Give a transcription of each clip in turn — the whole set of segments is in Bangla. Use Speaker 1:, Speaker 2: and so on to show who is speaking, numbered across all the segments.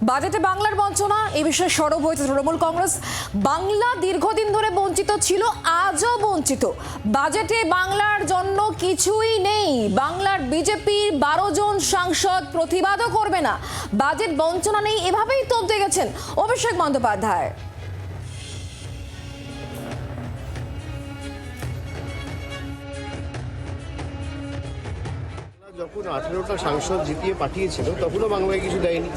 Speaker 1: বাজেটে বাংলার বঞ্চনা এই বিষয়ে সরব হয়েছে তৃণমূল কংগ্রেস। বাংলা দীর্ঘদিন ধরে বঞ্চিত ছিল, আজও বঞ্চিত। বাজেটে বাংলার জন্য কিছুই নেই। বাংলার বিজেপির 12 জন সাংসদ প্রতিবাদও করবে না। বাজেট বঞ্চনা নেই, এভাবেই তোপতে গেছেন অভিষেক বন্দ্যোপাধ্যায়।
Speaker 2: যখন 18টা সাংসদ জিতিয়ে পাঠিয়েছিল তখনও বাংলায় কিছু দেয়নি।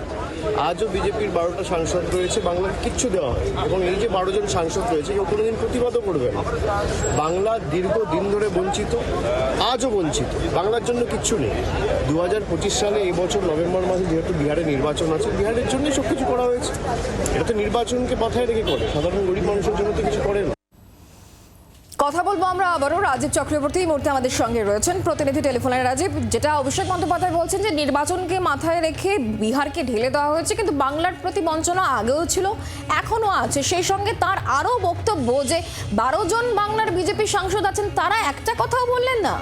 Speaker 2: আজও বিজেপির 12টা সাংসদ রয়েছে, বাংলার কিচ্ছু দেওয়া হয় এবং এই যে 12 জন সাংসদ রয়েছে কেউ কোনোদিন প্রতিবাদও করবে না। বাংলা দীর্ঘদিন ধরে বঞ্চিত, আজও বঞ্চিত, বাংলার জন্য কিচ্ছু নেই। 2025 সালে এই বছর নভেম্বর মাসে যেহেতু বিহারে নির্বাচন আছে, বিহারের জন্যই সব কিছু করা হয়েছে। এটা তো নির্বাচনকে মাথায় রেখে করে, সাধারণ গরিব মানুষের জন্য তো কিছু করে না।
Speaker 1: কথা বলবো আমরা আবারও। রাজীব চক্রবর্তী এই মুহূর্তে আমাদের সঙ্গে রয়েছেন, প্রতিনিধি টেলিফোনে। রাজীব, যেটা অভিষেক বন্দ্যোপাধ্যায় বলছেন যে নির্বাচনকে মাথায় রেখে বিহারকে ঢেলে দেওয়া হয়েছে, কিন্তু বাংলার প্রতি বঞ্চনা আগেও ছিল, এখনো আছে। সেই সঙ্গে তার আরও বক্তব্য যে 12 জন বাংলার বিজেপি সাংসদ আছেন, তারা একটা কথাও বললেন না।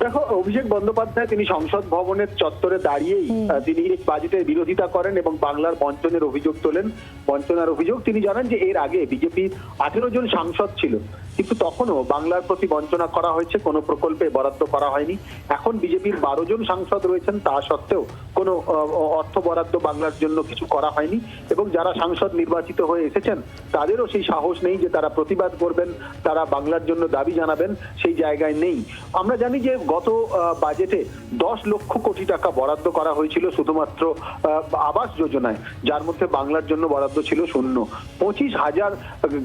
Speaker 3: দেখো, অভিষেক বন্দ্যোপাধ্যায় তিনি সংসদ ভবনের চত্বরে দাঁড়িয়েই তিনি এই বাজেটের বিরোধিতা করেন এবং বাংলার বঞ্চনের অভিযোগ তোলেন। বঞ্চনার অভিযোগ তিনি জানান যে এর আগে বিজেপি 18 জন সাংসদ ছিল, কিন্তু তখনও বাংলার প্রতি বঞ্চনা করা হয়েছে, কোনো প্রকল্পে বরাদ্দ করা হয়নি। এখন বিজেপির 12 জন সাংসদ রয়েছেন, তা সত্ত্বেও কোনো অর্থ বরাদ্দ বাংলার জন্য কিছু করা হয়নি এবং যারা সাংসদ নির্বাচিত হয়ে এসেছেন তাদেরও সেই সাহস নেই যে তারা প্রতিবাদ করবেন, তারা বাংলার জন্য দাবি জানাবেন, সেই জায়গায় নেই। আমরা জানি যে গত বাজেটে 10 লক্ষ কোটি টাকা বরাদ্দ করা হয়েছিল শুধুমাত্র আবাস যোজনায়, যার মধ্যে বাংলার জন্য বরাদ্দ ছিল শূন্য। 25,000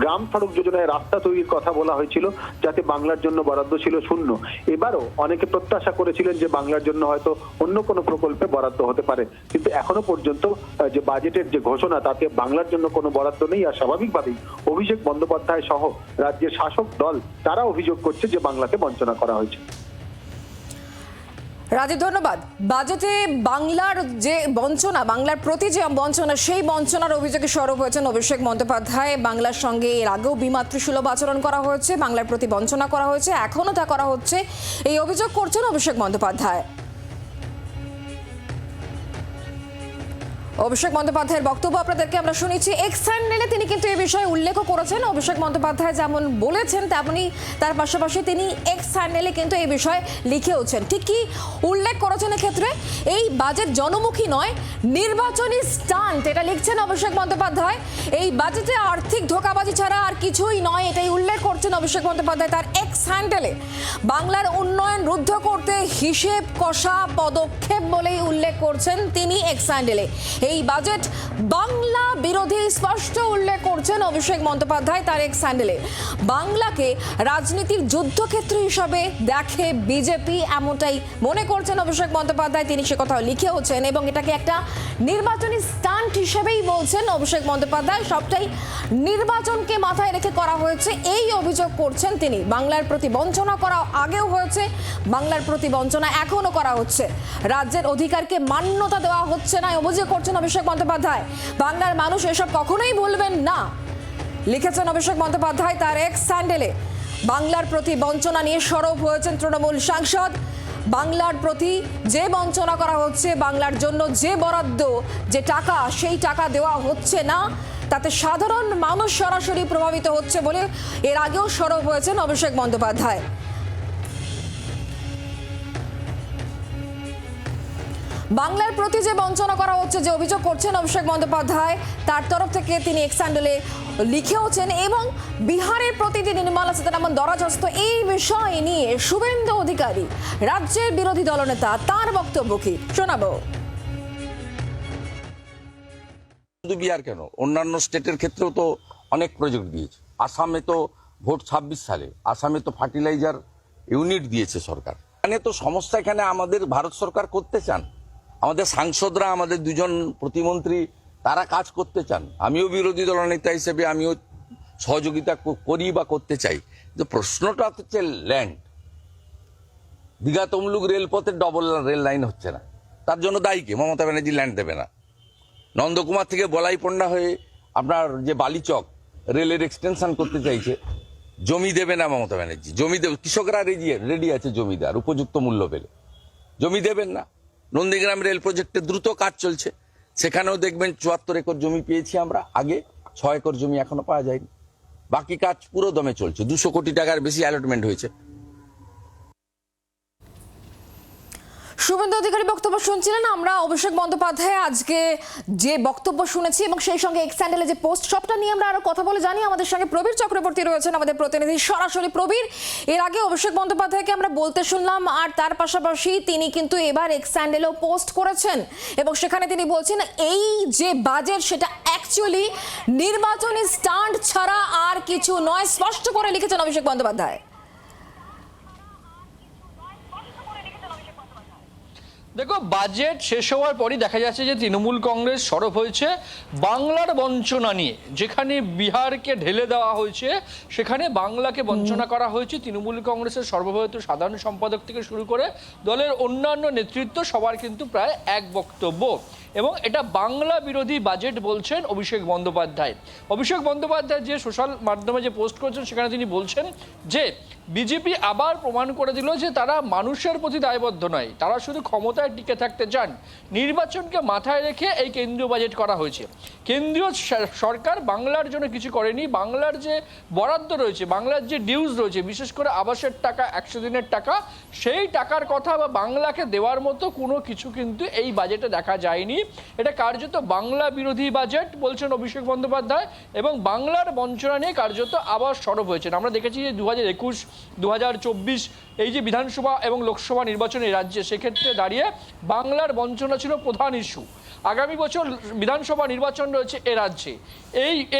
Speaker 3: গ্রাম সড়ক যোজনায় রাস্তা তৈরির কথা বলা হয়েছিল, যাতে বাংলার জন্য বরাদ্দ ছিল শূন্য। এবারও অনেকে প্রত্যাশা করেছিলেন যে বাংলার জন্য হয়তো অন্য কোনো প্রকল্পে বরাদ্দ হতে পারে, কিন্তু এখনো পর্যন্ত যে বাজেটের যে ঘোষণা তাতে বাংলার জন্য কোনো বরাদ্দ নেই। আর স্বাভাবিকভাবেই অভিষেক বন্দ্যোপাধ্যায় সহ রাজ্যের শাসক দল তারা অভিযোগ করছে যে বাংলাকে বঞ্চনা করা হয়েছে।
Speaker 1: রাজীব, ধন্যবাদ। বাজেটে বাংলার যে বঞ্চনা, বাংলার প্রতি যে বঞ্চনা, সেই বঞ্চনার অভিযোগে সরব হয়েছেন অভিষেক বন্দ্যোপাধ্যায়। বাংলার সঙ্গে এর আগেও বিমাতৃসুলভ আচরণ করা হয়েছে, বাংলার প্রতি বঞ্চনা করা হয়েছে, এখনও তা করা হচ্ছে, এই অভিযোগ করছেন অভিষেক বন্দ্যোপাধ্যায়। অভিষেক বন্দ্যোপাধ্যায়ের বক্তব্য আপনাদেরকে আমরা শুনেছি। এক্স হ্যান্ডেলে তিনি কিন্তু এই বিষয়ে উল্লেখ করেছেন। অভিষেক বন্দ্যোপাধ্যায় যেমন বলেছেন তেমনি তার পাশাপাশি তিনি এক্স হ্যান্ডেলে কিন্তু এই বিষয়ে লিখেওছেন। ঠিক কি উল্লেখ করেছেন এক্ষেত্রে? এই বাজেট জনমুখী নয়, নির্বাচনী স্টান্ট, এটা লিখছেন অভিষেক বন্দ্যোপাধ্যায়। এই বাজেটে আর্থিক ধোঁকাবাজি ছাড়া আর কিছুই নয়, এটাই উল্লেখ করছেন অভিষেক বন্দ্যোপাধ্যায় তার এক্স হ্যান্ডেলে। বাংলার উন্নয়ন রুদ্ধ করতে হিসেব কষা পদক্ষেপ বলেই উল্লেখ করছেন তিনি এক্স হ্যান্ডেলে। এই বাজেট বাংলা বিরোধী স্পষ্ট উল্লেখ করছেন অভিষেক বন্দ্যোপাধ্যায় তার এক্স হ্যান্ডেলে। বাংলাকে রাজনীতির যুদ্ধক্ষেত্র হিসাবে দেখে বিজেপি, এমনটাই মনে করছেন অভিষেক বন্দ্যোপাধ্যায়। তিনি সে কথা লিখেওছেন এবং এটাকে একটা নির্বাচনী স্টান্ট হিসেবেই বলছেন অভিষেক বন্দ্যোপাধ্যায়। সবটাই নির্বাচনকে মাথায় রেখে করা হয়েছে, এই অভিযোগ করছেন তিনি। বাংলার প্রতি বঞ্চনা করা আগেও হয়েছে, বাংলার প্রতি বঞ্চনা এখনো করা হচ্ছে, রাজ্যের অধিকারকে মান্যতা দেওয়া হচ্ছে না, অভিযোগ করছেন অভিষেক বন্দ্যোপাধ্যায়। বাংলার মানুষ এসব কখনোই ভুলবেন না, লিখেছেন অভিষেক বন্দ্যোপাধ্যায় তার এক্স হ্যান্ডেলে। বাংলার প্রতি বঞ্চনা নিয়ে সরব হয়েছেন তৃণমূল সাংসদ। বাংলার প্রতি যে বঞ্চনা করা হচ্ছে, বাংলার জন্য যে বরাদ্দ, যে টাকা, সেই টাকা দেওয়া হচ্ছে না, তাতে সাধারণ মানুষ সরাসরি প্রভাবিত হচ্ছে বলে এর আগেও সরব হয়েছেন অভিষেক বন্দ্যোপাধ্যায়। বাংলার প্রতি যে বঞ্চনা করা হচ্ছে, যে অভিযোগ করছেন অভিষেক বন্দ্যোপাধ্যায়, তার তরফ থেকে তিনি এক্স হ্যান্ডেলে লিখেওছেন। এবং বিহারের প্রতি যে নির্মলা সীতারামন দরাজস্ত, এই বিষয় নিয়ে শুভেন্দু অধিকারী, রাজ্যের বিরোধী দলনেতা, তার বক্তব্য কি শোনাবো।
Speaker 4: শুধু বিহার কেন, অন্যান্য স্টেটের ক্ষেত্রেও তো অনেক প্রজেক্ট দিয়েছে। আসামে তো ভোট 26 সালে, আসামে তো ফার্টিলাইজার ইউনিট দিয়েছে সরকার। এখানে তো সমস্যা, এখানে আমাদের ভারত সরকার করতে চান, আমাদের সাংসদরা, আমাদের 2 জন প্রতিমন্ত্রী তারা কাজ করতে চান। আমিও বিরোধী দলনেতা হিসেবে আমিও সহযোগিতা করি বা করতে চাই। যে প্রশ্নটা হচ্ছে ল্যান্ড, দীঘা তমলুক রেলপথের ডবল রেল লাইন হচ্ছে না, তার জন্য দায়ী কে? মমতা ব্যানার্জি ল্যান্ড দেবে না। নন্দকুমার থেকে বলাইপন্ডা হয়ে আপনার যে বালিচক রেলের এক্সটেনশন করতে চাইছে, জমি দেবে না মমতা ব্যানার্জি। জমি দেবে, কৃষকরা রেডি আছে জমি দেওয়ার, উপযুক্ত মূল্য পেলে। জমি দেবেন না। নন্দীগ্রাম রেল প্রজেক্টে দ্রুত কাজ চলছে, সেখানেও দেখবেন 74 একর জমি পেয়েছি আমরা, আগে 6 একর জমি এখনো পাওয়া যায়নি। বাকি কাজ পুরো দমে চলছে, 200 কোটি টাকার বেশি অ্যালটমেন্ট হয়েছে।
Speaker 1: শুভেন্দু অধিকারী বক্তব্য শুনছিলেন। আমরা অভিষেক বন্দ্যোপাধ্যায় আজকে যে বক্তব্য শুনেছি এবং সেই সঙ্গে এক্স হ্যান্ডেলে যে পোস্ট, সবটা নিয়ে আমরা আরো কথা বলে জানি। আমাদের সঙ্গে প্রবীর চক্রবর্তী রয়েছেন, আমাদের প্রতিনিধি সরাসরি। প্রবীর, এর আগে অভিষেক বন্দ্যোপাধ্যায়কে আমরা বলতে শুনলাম, আর তার পাশাপাশি তিনি কিন্তু এবার এক্স হ্যান্ডেলেও পোস্ট করেছেন এবং সেখানে তিনি বলছেন এই যে বাজেট সেটা অ্যাকচুয়ালি নির্বাচনী স্টান্ট ছাড়া আর কিছু নয়, স্পষ্ট করে লিখেছেন অভিষেক বন্দ্যোপাধ্যায়।
Speaker 5: দেখো, বাজেট শেষ হওয়ার পরই দেখা যাচ্ছে যে তৃণমূল কংগ্রেস সরব হয়েছে বাংলার বঞ্চনা নিয়ে। যেখানে বিহারকে ঢেলে দেওয়া হয়েছে, সেখানে বাংলাকে বঞ্চনা করা হয়েছে। তৃণমূল কংগ্রেসের সর্বভারতীয় সাধারণ সম্পাদক থেকে শুরু করে দলের অন্যান্য নেতৃত্ব সবার কিন্তু প্রায় এক বক্তব্য, এবং এটা বাংলা বিরোধী বাজেট বলছেন অভিষেক বন্দ্যোপাধ্যায়। অভিষেক বন্দ্যোপাধ্যায় যে সোশ্যাল মাধ্যমে যে পোস্ট করেছেন, সেখানে তিনি বলছেন যে বিজেপি আবার প্রমাণ করে দিল যে তারা মানুষের প্রতি দায়বদ্ধ নয়, তারা শুধু ক্ষমতায় টিকে থাকতে চান। নির্বাচনকে মাথায় রেখে এই কেন্দ্রীয় বাজেট করা হয়েছে। কেন্দ্রীয় সরকার বাংলার জন্য কিছু করেনি। বাংলার যে বরাদ্দ রয়েছে, বাংলার যে ডিউজ রয়েছে, বিশেষ করে আবাসের টাকা, 100 দিনের টাকা, সেই টাকার কথা বা বাংলাকে দেওয়ার মতো কোনো কিছু কিন্তু এই বাজেটে দেখা যায়নি। এটা কার্যত বাংলা বিরোধী বাজেট বলছেন অভিষেক বন্দ্যোপাধ্যায়, এবং বাংলার বঞ্চনা নিয়ে কার্যত আবার সরব হয়েছেন। আমরা দেখেছি যে 2021, 2024 এই যে বিধানসভা এবং লোকসভা নির্বাচনে রাজ্যে, সেক্ষেত্রে দাঁড়িয়ে বাংলার বঞ্চনা ছিল প্রধান ইস্যু। আগামী বছর বিধানসভা নির্বাচন রয়েছে এ রাজ্যে।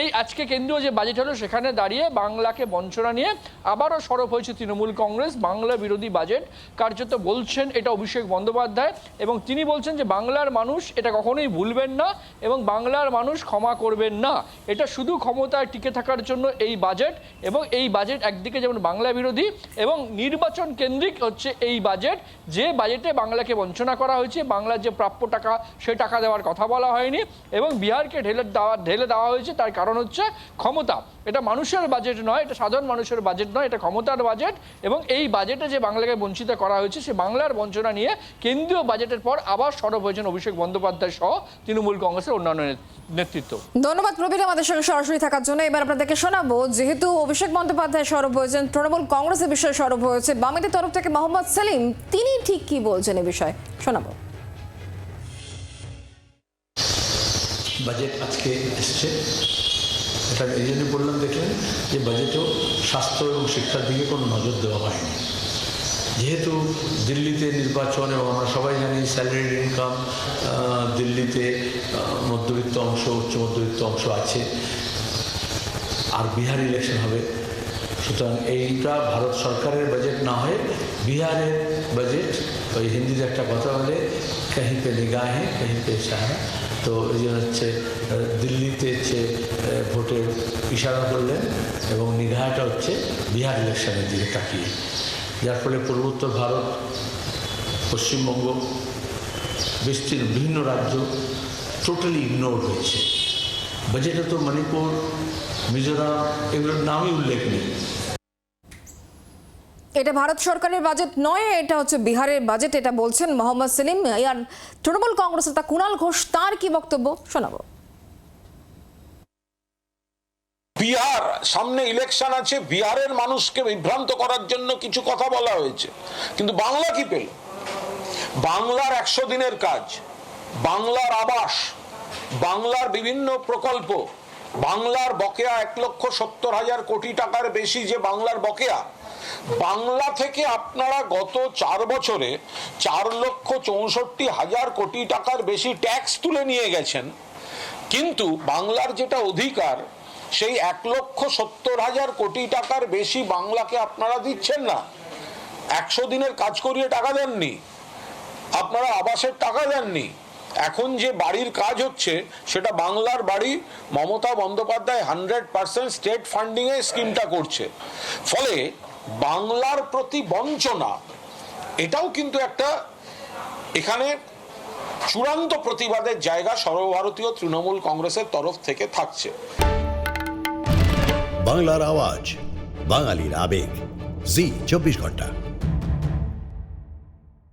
Speaker 5: এই আজকে কেন্দ্রীয় যে বাজেট হলো, সেখানে দাঁড়িয়ে বাংলাকে বঞ্চনা নিয়ে আবারও সরব হয়েছে তৃণমূল কংগ্রেস। বাংলা বিরোধী বাজেট কার্যত বলছেন এটা অভিষেক বন্দ্যোপাধ্যায়, এবং তিনি বলছেন যে বাংলার মানুষ এটা কখনোই ভুলবেন না এবং বাংলার মানুষ ক্ষমা করবেন না। এটা শুধু ক্ষমতায় টিকে থাকার জন্য এই বাজেট, এবং এই বাজেট একদিকে যেমন বাংলা বিরোধী এবং নির্বাচন কেন্দ্রিক হচ্ছে এই বাজেট, যে বাজেটে বাংলাকে বঞ্চনা করা হয়েছে। বাংলার যে প্রাপ্য টাকা, সে টাকা দেওয়ার কথা বলা হয়নি, এবং বিহারকে ঢেলে দেওয়া হয়েছে। তার কারণ হচ্ছে ক্ষমতা। এটা মানুষের বাজেট নয়, এটা সাধারণ মানুষের বাজেট নয়, এটা ক্ষমতার বাজেট। এবং এই বাজেটে যে বাংলাকে বঞ্চিত করা হয়েছে, সে বাংলার বঞ্চনা নিয়ে কেন্দ্রীয় বাজেটের পর আবার সরব হয়েছেন অভিষেক বন্দ্যোপাধ্যায় সহ তৃণমূল কংগ্রেসের অন্যান্য নেতৃত্ব।
Speaker 1: ধন্যবাদ প্রবীর আমাদের সঙ্গে সরাসরি থাকার জন্য। এবার আপনাদেরকে শোনাবো, যেহেতু অভিষেক বন্দ্যোপাধ্যায় সরব হয়েছেন, তৃণমূল কংগ্রেসের বিষয়ে সরব হয়েছে বামেদের তরফ থেকে মোহাম্মদ সেলিম, তিনি ঠিক কি বলছেন এ বিষয়ে শোনাবো।
Speaker 6: বাজেট আজকে এসছে, এটা এই জন্য বললাম, দেখলেন যে বাজেটেও স্বাস্থ্য এবং শিক্ষার দিকে কোনো নজর দেওয়া হয়নি। যেহেতু দিল্লিতে নির্বাচন, এবং আমরা সবাই জানি স্যালারিড ইনকাম দিল্লিতে মধ্যবিত্ত অংশ, উচ্চ মধ্যবিত্ত অংশ আছে, আর বিহার ইলেকশন হবে। সুতরাং এইটা ভারত সরকারের বাজেট না হয়ে বিহারের বাজেট। ওই হিন্দিতে একটা কথা বলে, কাহি পে নিগাহে কাহি পে ইশারা। তো এই জন্য হচ্ছে দিল্লিতে হচ্ছে ভোটের ইশারা করলেন, এবং নিগাহটা হচ্ছে বিহার ইলেকশনের দিকে তাকিয়ে, যার ফলে পূর্বোত্তর ভারত, পশ্চিমবঙ্গ, বিস্তীর্ণ বিভিন্ন রাজ্য টোটালি ইগনোর হয়েছে। বাজেটে তো মণিপুর, মিজোরাম এগুলোর নামই উল্লেখ নেই।
Speaker 1: এটা ভারত সরকারের বাজেট নয়, এটা হচ্ছে বিহারের বাজেট, এটা বলছেন মোহাম্মদ সেলিম। আর তৃণমূল কংগ্রেসের তা কুণাল ঘোষ, তার কি বক্তব্য শোনাবো।
Speaker 7: বিহার সামনে ইলেকশন আছে, বিহারের মানুষকে বিভ্রান্ত করার জন্য কিছু কথা বলা হয়েছে, কিন্তু বাংলা কি পেল? বাংলার 100 দিনের কাজ, বাংলার আবাস, বাংলার বিভিন্ন প্রকল্প, বাংলার বকেয়া 1,70,000 কোটি টাকার বেশি যে বাংলার বকেয়া, বাংলা থেকে আপনারা গত 4 বছরে 4,64,000 কোটি টাকার বেশি ট্যাক্স তুলে নিয়ে গেছেন, কিন্তু বাংলার যেটা অধিকার, সেই 1,70,000 কোটি টাকার বেশি বাংলাকে আপনারা দিচ্ছেন না। 100 দিনের কাজ করিয়ে টাকা দেননি, আপনারা আবাসের টাকা দেননি। এখন যে বাড়ির কাজ হচ্ছে, সেটা বাংলার বাড়ি মমতা বন্দ্যোপাধ্যায় 100% স্টেট ফান্ডিং এ স্কিমটা করছে। ফলে বাংলার প্রতি বঞ্চনা, এটাও কিন্তু একটা এখানে চূড়ান্ত প্রতিবাদের জায়গা সর্বভারতীয় তৃণমূল কংগ্রেসের তরফ থেকে থাকছে।
Speaker 8: বাংলার আওয়াজ, বাঙালির আবেগ, জি 24 ঘন্টা।